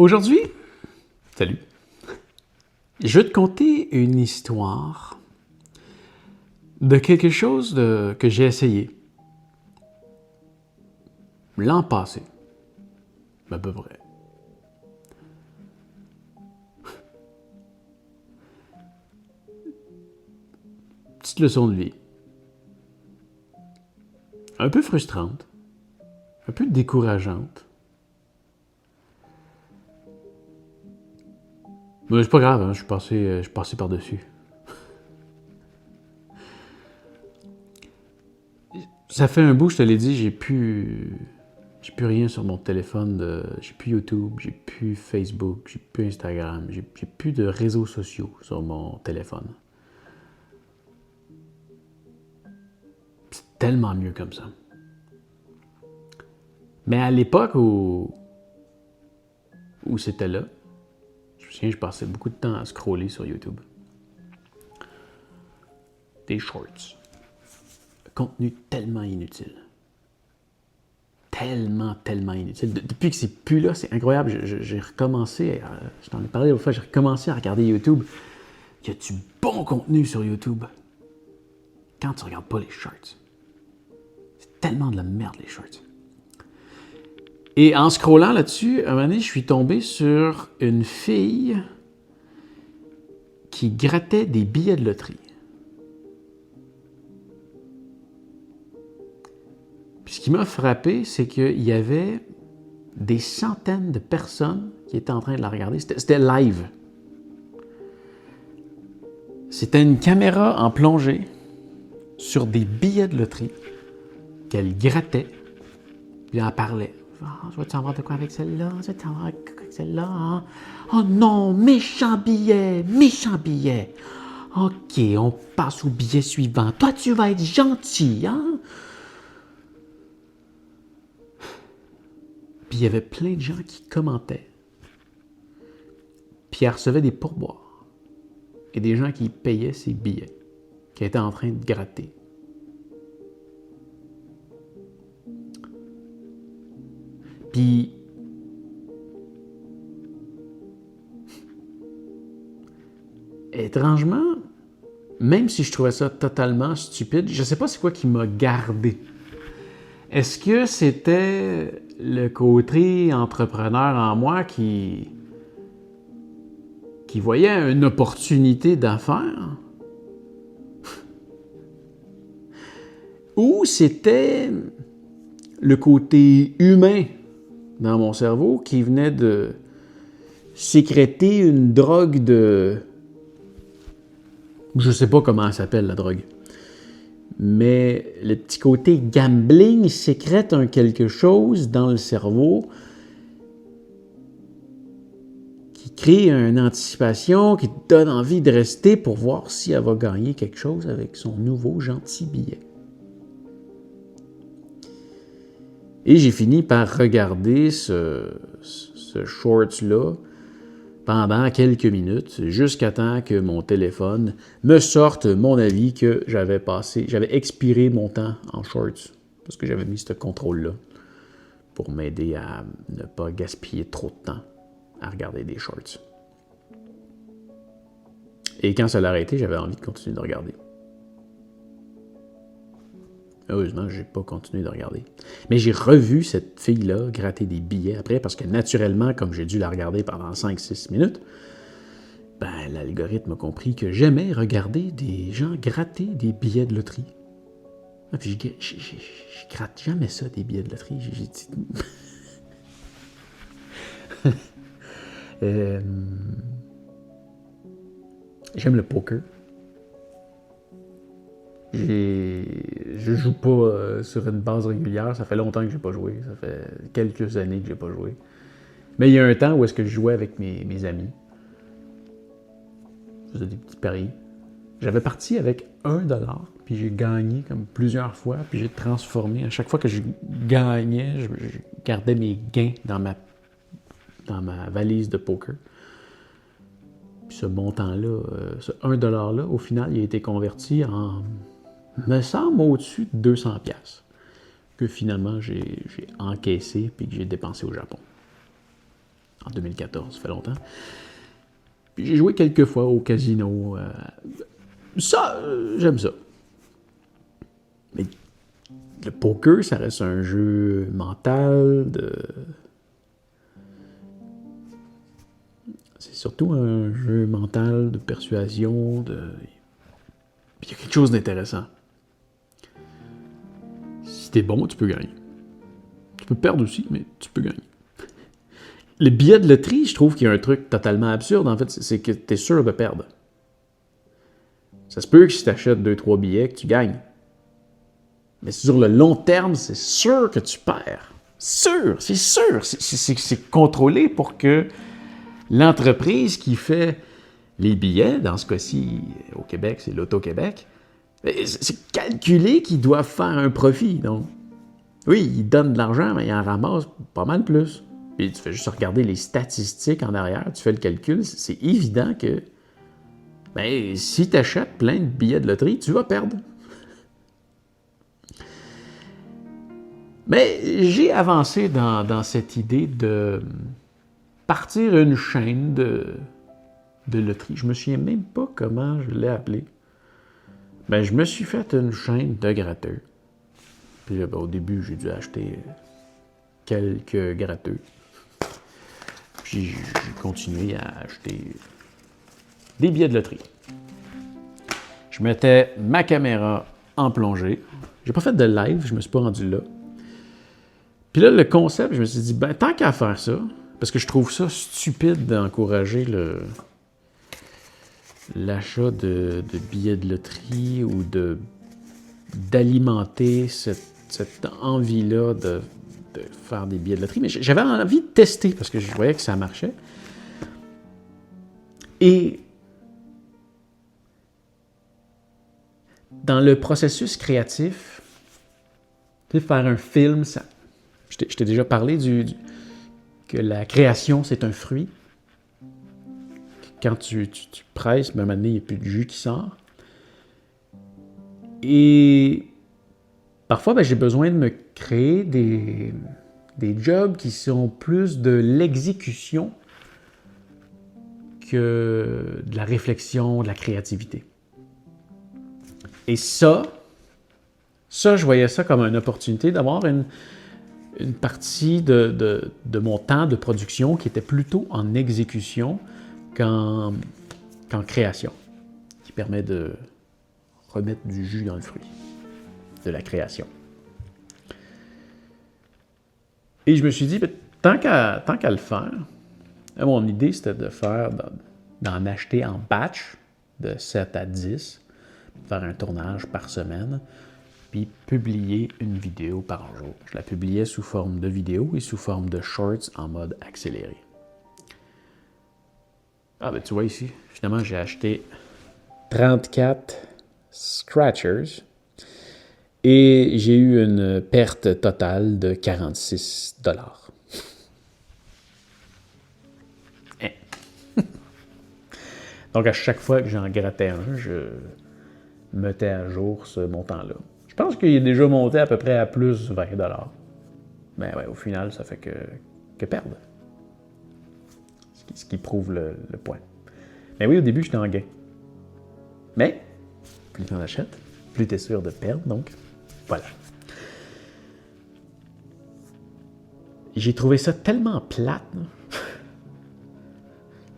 Aujourd'hui, salut, je vais te conter une histoire de quelque chose que j'ai essayé l'an passé, à peu près. Petite leçon de vie. Un peu frustrante, un peu décourageante. Mais c'est pas grave, hein, je suis passé par-dessus. Ça fait un bout, je te l'ai dit, j'ai plus rien sur mon téléphone. J'ai plus YouTube, j'ai plus Facebook, j'ai plus Instagram, j'ai plus de réseaux sociaux sur mon téléphone. C'est tellement mieux comme ça. Mais à l'époque où c'était là, je me souviens, je passais beaucoup de temps à scroller sur YouTube. Des shorts. Contenu tellement inutile. Tellement inutile. Depuis que c'est plus là, c'est incroyable. J'ai recommencé, je t'en ai parlé l'autre fois, j'ai recommencé à regarder YouTube. Il y a du bon contenu sur YouTube. Quand tu regardes pas les shorts. C'est tellement de la merde, les shorts. Et en scrollant là-dessus, un moment donné, je suis tombé sur une fille qui grattait des billets de loterie. Puis ce qui m'a frappé, c'est qu'il y avait des centaines de personnes qui étaient en train de la regarder. C'était live. C'était une caméra en plongée sur des billets de loterie qu'elle grattait, puis elle parlait. Je vais t'en voir de quoi avec celle-là? Je vais t'en voir avec celle-là? Hein? Oh non, méchant billet, méchant billet. OK, on passe au billet suivant. Toi, tu vas être gentil, hein? Puis il y avait plein de gens qui commentaient. Puis elle recevait des pourboires. Et des gens qui payaient ses billets, qui étaient en train de gratter. Puis, étrangement, même si je trouvais ça totalement stupide, je ne sais pas c'est quoi qui m'a gardé. Est-ce que c'était le côté entrepreneur en moi qui voyait une opportunité d'affaires? Ou c'était le côté humain dans mon cerveau qui venait de sécréter une drogue de... Je sais pas comment elle s'appelle, la drogue. Mais le petit côté gambling sécrète un quelque chose dans le cerveau qui crée une anticipation, qui te donne envie de rester pour voir si elle va gagner quelque chose avec son nouveau gentil billet. Et j'ai fini par regarder ce short-là pendant quelques minutes, jusqu'à temps que mon téléphone me sorte mon avis que j'avais expiré mon temps en shorts, parce que j'avais mis ce contrôle-là pour m'aider à ne pas gaspiller trop de temps à regarder des shorts. Et quand ça l'a arrêté, j'avais envie de continuer de regarder. Heureusement, je n'ai pas continué de regarder. Mais j'ai revu cette fille-là gratter des billets après, parce que naturellement, comme j'ai dû la regarder pendant 5-6 minutes, ben, l'algorithme a compris que j'aimais regarder des gens gratter des billets de loterie. Ah, puis je gratte jamais ça, des billets de loterie. J'ai dit... J'aime le poker. Je joue pas sur une base régulière. Ça fait longtemps que j'ai pas joué. Ça fait quelques années que j'ai pas joué. Mais il y a un temps où est-ce que je jouais avec mes amis. Je faisais des petits paris. J'avais parti avec $1, puis j'ai gagné comme plusieurs fois, puis j'ai transformé. À chaque fois que je gagnais, je gardais mes gains dans ma valise de poker. Puis ce montant-là, ce $1-là, au final, il a été converti en... me semble au-dessus de 200$, que finalement j'ai encaissé puis que j'ai dépensé au Japon. en 2014, ça fait longtemps. Puis j'ai joué quelques fois au casino. Ça, j'aime ça. Mais le poker, ça reste un jeu mental. C'est surtout un jeu mental de persuasion. Puis il y a quelque chose d'intéressant. Si t'es bon, tu peux gagner. Tu peux perdre aussi, mais tu peux gagner. Le billet de loterie, je trouve qu'il y a un truc totalement absurde, en fait, c'est que tu es sûr de perdre. Ça se peut que si tu achètes 2-3 billets, que tu gagnes. Mais sur le long terme, c'est sûr que tu perds. Sûr, c'est sûr. C'est contrôlé pour que l'entreprise qui fait les billets, dans ce cas-ci, au Québec, c'est l'Auto-Québec, c'est calculé qu'ils doivent faire un profit. Donc, oui, ils donnent de l'argent, mais ils en ramassent pas mal plus. Puis tu fais juste regarder les statistiques en arrière, tu fais le calcul, c'est évident que si tu achètes plein de billets de loterie, tu vas perdre. Mais j'ai avancé dans cette idée de partir une chaîne de loterie. Je me souviens même pas comment je l'ai appelé. Mais je me suis fait une chaîne de gratteux. Puis là, au début, j'ai dû acheter quelques gratteux. Puis j'ai continué à acheter des billets de loterie. Je mettais ma caméra en plongée. J'ai pas fait de live, je me suis pas rendu là. Puis là, le concept, je me suis dit, tant qu'à faire ça, parce que je trouve ça stupide d'encourager l'achat de billets de loterie ou d'alimenter cette envie-là de faire des billets de loterie. Mais j'avais envie de tester parce que je voyais que ça marchait. Et dans le processus créatif, faire un film, je t'ai déjà parlé que la création, c'est un fruit. Quand tu presses, à un moment donné, il n'y a plus de jus qui sort. Et parfois, j'ai besoin de me créer des jobs qui sont plus de l'exécution que de la réflexion, de la créativité. Et ça, je voyais ça comme une opportunité d'avoir une partie de mon temps de production qui était plutôt en exécution qu'en création, qui permet de remettre du jus dans le fruit de la création. Et je me suis dit, tant qu'à le faire, mon idée c'était d'en acheter en batch de 7 à 10, faire un tournage par semaine, puis publier une vidéo par jour. Je la publiais sous forme de vidéo et sous forme de shorts en mode accéléré. Tu vois ici, finalement j'ai acheté 34 scratchers et j'ai eu une perte totale de 46 $. Donc à chaque fois que j'en grattais un, je mettais à jour ce montant-là. Je pense qu'il est déjà monté à peu près à plus 20 $. Mais au final, ça fait que perdre. Ce qui prouve le point. Mais oui, au début, j'étais en gain. Mais, plus tu en achètes, plus tu es sûr de perdre, donc voilà. J'ai trouvé ça tellement plate.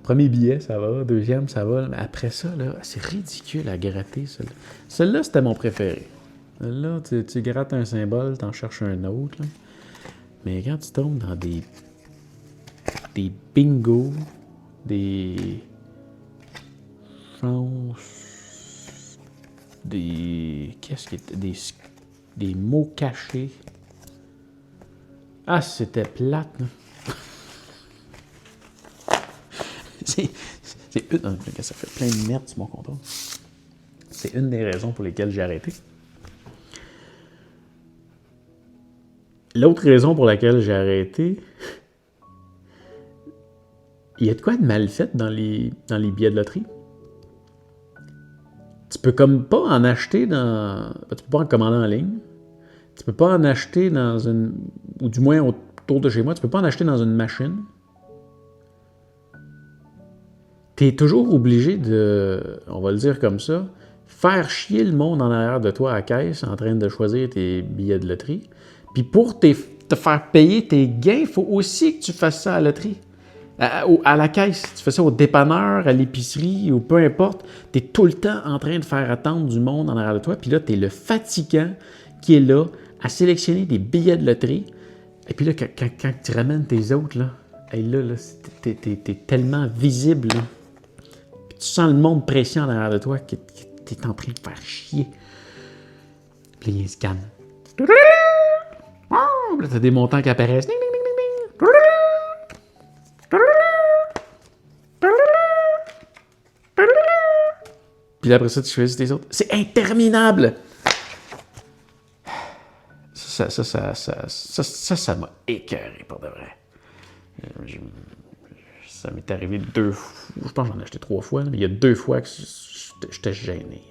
Premier billet, ça va. Deuxième, ça va. Mais après ça, là, c'est ridicule à gratter. Celle-là, c'était mon préféré. Là, tu grattes un symbole, t'en cherches un autre. Là. Mais quand tu tombes dans des bingos, des qu'est-ce qui était des mots cachés. Ah, c'était plate. Ça fait plein de merde sur mon contrôle. C'est une des raisons pour lesquelles j'ai arrêté. L'autre raison pour laquelle j'ai arrêté, il y a de quoi de mal fait dans les billets de loterie. Tu peux comme pas en acheter tu peux pas en commander en ligne. Tu peux pas en acheter ou du moins autour de chez moi, tu peux pas en acheter dans une machine. tu es toujours obligé de, on va le dire comme ça, faire chier le monde en arrière de toi à la caisse en train de choisir tes billets de loterie. Puis pour te faire payer tes gains, il faut aussi que tu fasses ça à la loterie. À la caisse, tu fais ça au dépanneur, à l'épicerie, ou peu importe. Tu es tout le temps en train de faire attendre du monde en arrière de toi. Puis là, tu es le fatigant qui est là à sélectionner des billets de loterie. Et puis là, quand tu ramènes tes autres, là, hey, là t'es tellement visible. Là. Puis tu sens le monde précis en arrière de toi qui t'es en train de faire chier. Puis là, il scanne. Là, t'as des montants qui apparaissent. Puis après ça, tu choisis tes autres. C'est interminable! Ça m'a écœuré, pour de vrai. Ça m'est arrivé 2 fois. Je pense que j'en ai acheté 3 fois, mais il y a 2 fois que j'étais gêné.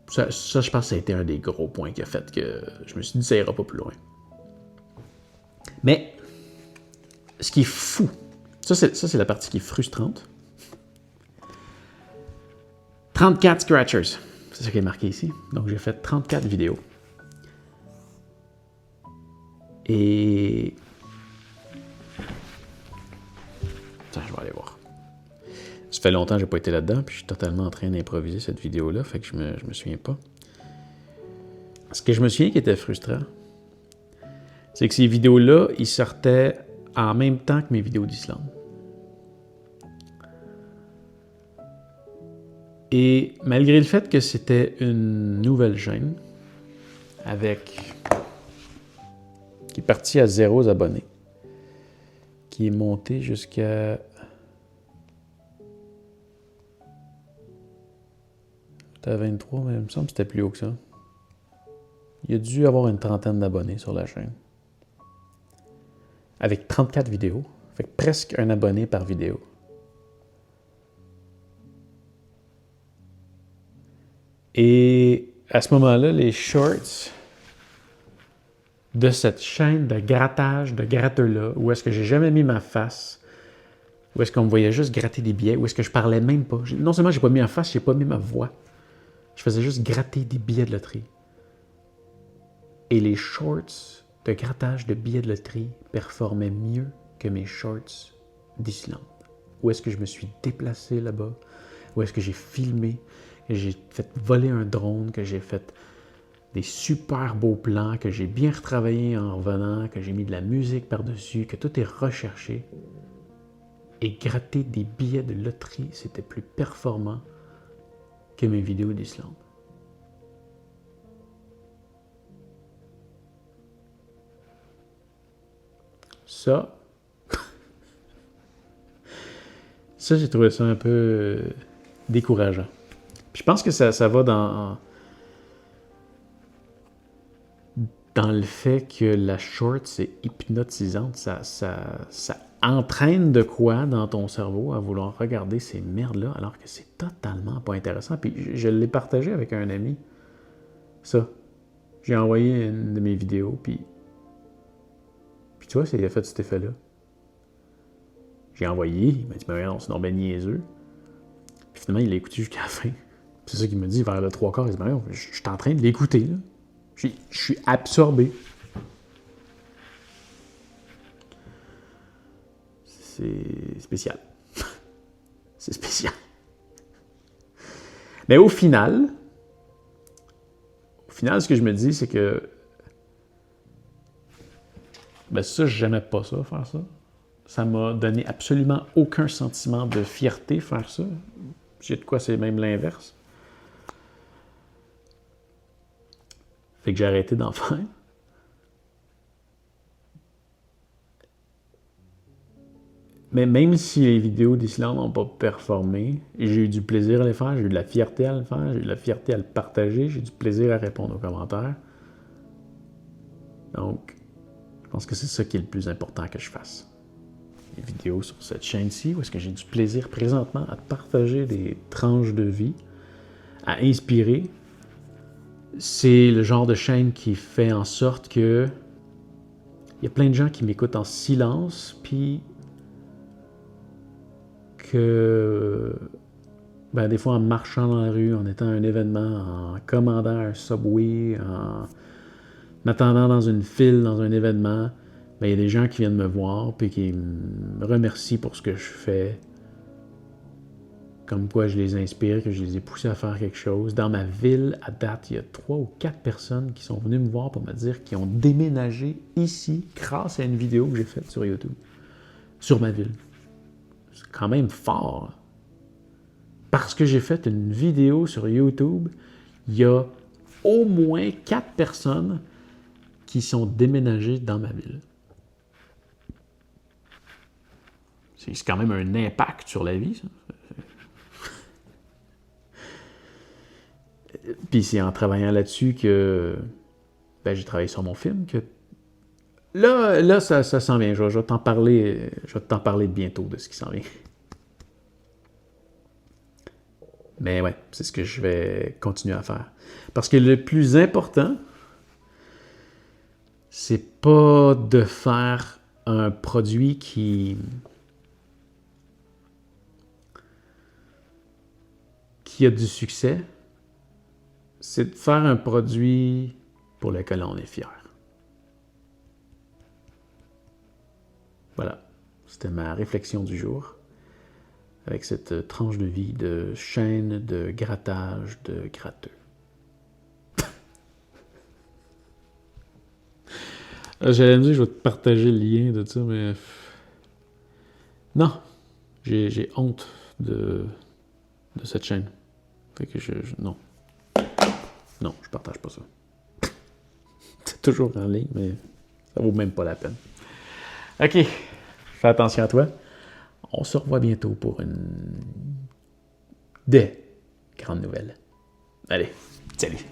Ça, je pense que ça a été un des gros points qui a fait que je me suis dit ça ira pas plus loin. Mais, ce qui est fou, ça c'est la partie qui est frustrante. 34 scratchers, c'est ça qui est marqué ici. Donc j'ai fait 34 vidéos. Et... Attends, je vais aller voir. Ça fait longtemps que j'ai pas été là-dedans, puis je suis totalement en train d'improviser cette vidéo-là, fait que je me souviens pas. Ce que je me souviens qui était frustrant, c'est que ces vidéos-là, ils sortaient en même temps que mes vidéos d'Islande. Et malgré le fait que c'était une nouvelle chaîne, qui est partie à 0 abonnés, qui est montée jusqu'à... C'était à 23, mais il me semble que c'était plus haut que ça. Il y a dû avoir une trentaine d'abonnés sur la chaîne. Avec 34 vidéos. Fait que presque un abonné par vidéo. Et à ce moment-là, les shorts de cette chaîne de grattage, de gratteux-là, où est-ce que j'ai jamais mis ma face, où est-ce qu'on me voyait juste gratter des billets, où est-ce que je parlais même pas. Non seulement j'ai pas mis ma face, j'ai pas mis ma voix. Je faisais juste gratter des billets de loterie. Et les shorts de grattage de billets de loterie performaient mieux que mes shorts d'Islande. Où est-ce que je me suis déplacé là-bas? Où est-ce que j'ai filmé? Que j'ai fait voler un drone, que j'ai fait des super beaux plans, que j'ai bien retravaillé en revenant, que j'ai mis de la musique par-dessus, que tout est recherché. Et gratter des billets de loterie, c'était plus performant que mes vidéos d'Islande. Ça, j'ai trouvé ça un peu décourageant. Puis je pense que ça va dans le fait que la short, c'est hypnotisante. Ça entraîne de quoi dans ton cerveau à vouloir regarder ces merdes-là, alors que c'est totalement pas intéressant. Puis je l'ai partagé avec un ami. Ça. J'ai envoyé une de mes vidéos, puis tu vois, il a fait cet effet-là. J'ai envoyé, il m'a dit, mais non, c'est non ben niaiseux. Puis finalement, il l'a écouté jusqu'à la fin. C'est ça qu'il me dit vers le 3/4. Il dit, mais non, je suis en train de l'écouter, là. Je suis absorbé. C'est spécial. C'est spécial. Mais au final, ce que je me dis, c'est que ben ça, j'aimais pas ça, faire ça. Ça m'a donné absolument aucun sentiment de fierté, faire ça. J'ai de quoi, c'est même l'inverse. Fait que j'ai arrêté d'en faire. Mais même si les vidéos d'Islande n'ont pas performé, j'ai eu du plaisir à les faire, j'ai eu de la fierté à le faire, j'ai eu de la fierté à le partager, j'ai eu du plaisir à répondre aux commentaires. Donc, je pense que c'est ça qui est le plus important que je fasse. Les vidéos sur cette chaîne-ci, où est-ce que j'ai du plaisir présentement à partager des tranches de vie, à inspirer. C'est le genre de chaîne qui fait en sorte que il y a plein de gens qui m'écoutent en silence, puis que des fois en marchant dans la rue, en étant à un événement, en commandant un Subway, en m'attendant dans une file, dans un événement, il y a des gens qui viennent me voir puis qui me remercient pour ce que je fais. Comme quoi je les inspire, que je les ai poussés à faire quelque chose. Dans ma ville, à date, il y a 3 ou 4 personnes qui sont venues me voir pour me dire qu'ils ont déménagé ici grâce à une vidéo que j'ai faite sur YouTube. Sur ma ville. C'est quand même fort. Parce que j'ai fait une vidéo sur YouTube, il y a au moins 4 personnes qui sont déménagées dans ma ville. C'est quand même un impact sur la vie, ça. Puis c'est en travaillant là-dessus que j'ai travaillé sur mon film que là ça s'en vient. Je vais t'en parler bientôt de ce qui s'en vient. Mais ouais, c'est ce que je vais continuer à faire. Parce que le plus important, c'est pas de faire un produit qui a du succès. C'est de faire un produit pour lequel on est fier. Voilà, c'était ma réflexion du jour avec cette tranche de vie de chaîne de grattage de gratteux. J'allais me dire que je vais te partager le lien de ça, mais non, j'ai honte de cette chaîne. Fait que non. Non, je partage pas ça. C'est toujours en ligne, mais ça vaut même pas la peine. OK, fais attention à toi. On se revoit bientôt pour des grandes nouvelles. Allez, salut!